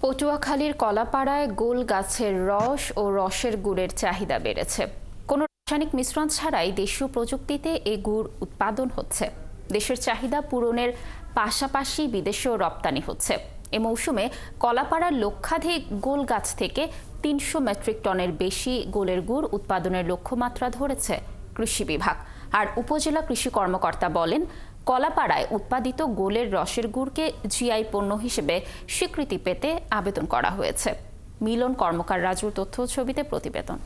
পটুয়াখালীর কলাপাড়ায় গোল গাছের রস ও রসের গুড়ের চাহিদা বেড়েছে। কোনো রাসায়নিক মিশ্রণ ছাড়াই দেশীয় প্রযুক্তিতে এই গুড় উৎপাদন হচ্ছে। দেশের চাহিদা পূরণের পাশাপাশি বিদেশেও রপ্তানি হচ্ছে। এ মৌসুমে কলাপাড়ার লক্ষাধিক গোল গাছ থেকে ৩০০ মেট্রিক টনের বেশি গোলের গুড় উৎপাদনের লক্ষ্যমাত্রা ধরেছে কৃষি বিভাগ। আর উপজেলা কৃষি কর্মকর্তা বলেন, কলাপাড়ায় উৎপাদিত গোলের রসের গুড়কে জিআই পণ্য হিসেবে স্বীকৃতি পেতে আবেদন করা হয়েছে। মিলন কর্মকার রাজুর তথ্য ছবিতে প্রতিবেদন।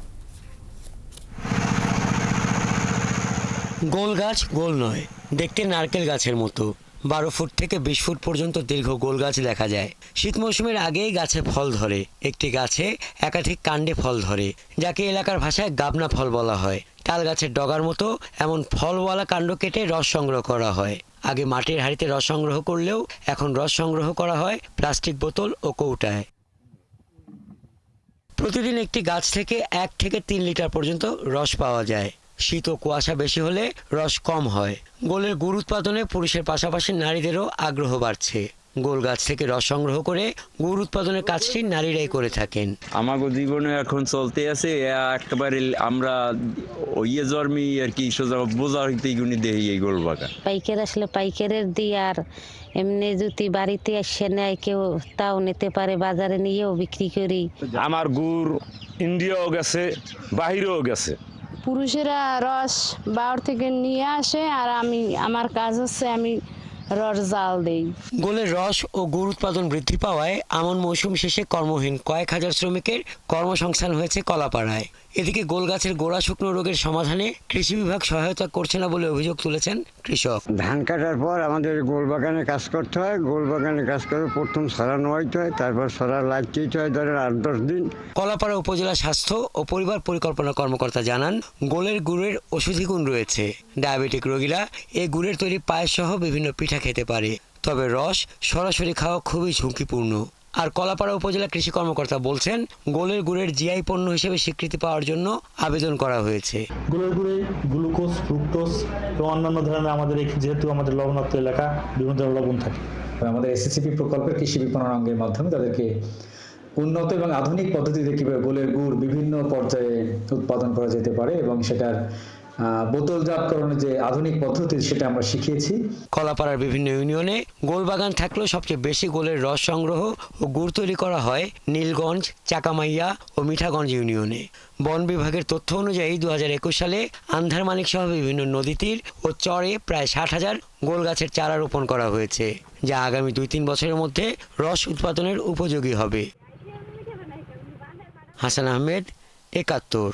গোল গাছ গোল নয়, দেখতে নারকেল গাছের মতো। 12 ফুট থেকে 20 ফুট পর্যন্ত দীর্ঘ গোল গাছ দেখা যায়। শীত মৌসুমের আগেই গাছে ফল ধরে। একটি গাছে একাধিক কাণ্ডে ফল ধরে, যাকে এলাকার ভাষায় গাবনা ফল বলা হয়। তাল গাছের ডগার মতো এমন ফলওয়ালা কাণ্ড কেটে রস সংগ্রহ করা হয়। আগে মাটির হাঁড়িতে রস সংগ্রহ করলেও এখন রস সংগ্রহ করা হয় প্লাস্টিক বোতল ও কৌটায়। প্রতিদিন একটি গাছ থেকে 1 থেকে 3 লিটার পর্যন্ত রস পাওয়া যায়। শীত ও কুয়াশা বেশি হলে রস কম হয়। গোলের গুড় উৎপাদনে পুরুষের পাশাপাশি নারীদেরও আগ্রহ বাড়ছে। গোল গাছ থেকে রস সংগ্রহ করে গুড় উৎপাদনের কাজটি নারীরাই করে থাকেন। আমাগো জীবনে এখন চলতে আছে একেবারে আমরা ওইয়ে জন্মি আর কি সোজা বোঝা হইতে গুনি দেই এই গোল বাগান। পাইকার আসলে পাইকারের দিয়ে, আর এমনি যদি বাড়িতে আসে নেয় কেউ তাও নিতে পারে, বাজারে নিয়েও বিক্রি করি। আমার গুড় ইন্ডিয়াও গেছে, বাহিরেও গেছে। পুরুষেরা রস বাওর থেকে নিয়ে আসে, আর আমার কাজ হচ্ছে আমি রস জাল দেই। গোলের রস ও গুড় উৎপাদন বৃদ্ধি পাওয়ায় আমন মৌসুম শেষে কর্মহীন কয়েক হাজার শ্রমিকের কর্মসংস্থান হয়েছে কলাপাড়ায়। এদিকে গোল গাছের গোড়া শুকনো রোগের সমাধানে কৃষি বিভাগ সহায়তা করছে না বলে অভিযোগ তুলেছেন কৃষক। ধান কাটার পর আমাদের গোল বাগানে কাজ করতে হয়। গোল বাগানে কাজ করে প্রথম সরা নোয়াইতে হয়, তারপর সরা লাগিয়ে হয় ধরেন 8-10 দিন। কলাপাড়া উপজেলা স্বাস্থ্য ও পরিবার পরিকল্পনা কর্মকর্তা জানান, গোলের গুড়ের ঔষধি গুণ রয়েছে। ডায়াবেটিক রোগীরা এই গুড়ের তৈরি পায়েস সহ বিভিন্ন পিঠা খেতে পারে। তবে রস সরাসরি খাওয়া খুবই ঝুঁকিপূর্ণ। আর কলাপাড়া উপজেলা কৃষি কর্মকর্তা বলছেন, গোলের গুড়ের জিআই পণ্য হিসেবে স্বীকৃতি পাওয়ার জন্য আবেদন করা হয়েছে। গোলের গুড়ে গ্লুকোজ, ফ্রুক্টোজ এবং অন্যান্য ধরনের আমাদের যেহেতু আমাদের লবণাক্ত এলাকা, বিভিন্ন ধরনের লবণ থাকে। আমাদের এসএসসিপি প্রকল্পের কৃষি বিপণন অঙ্গের মাধ্যমে তাদেরকে উন্নত এবং আধুনিক পদ্ধতিতে কিভাবে গোলের গুড় বিভিন্ন পর্যায়ে উৎপাদন করা যেতে পারে এবং সেটার বোতলজাতকরণের যে আধুনিক পদ্ধতি সেটা আমরা শিখিয়েছি। কলাপাড়ার বিভিন্ন ইউনিয়নে গোল বাগান থাকলেও সবচেয়ে বেশি গোলের রস সংগ্রহ ও গুড় তৈরি করা হয় নীলগঞ্জ, চাকামাইয়া ও মিঠাগঞ্জ ইউনিয়নে। বন বিভাগের তথ্য অনুযায়ী 2021 সালে আন্ধারমানিক সহ বিভিন্ন নদী তীর ও চরে প্রায় 60,000 গোল গাছের চারা রোপণ করা হয়েছে, যা আগামী 2-3 বছরের মধ্যে রস উৎপাদনের উপযোগী হবে। হাসান আহমেদ, 71।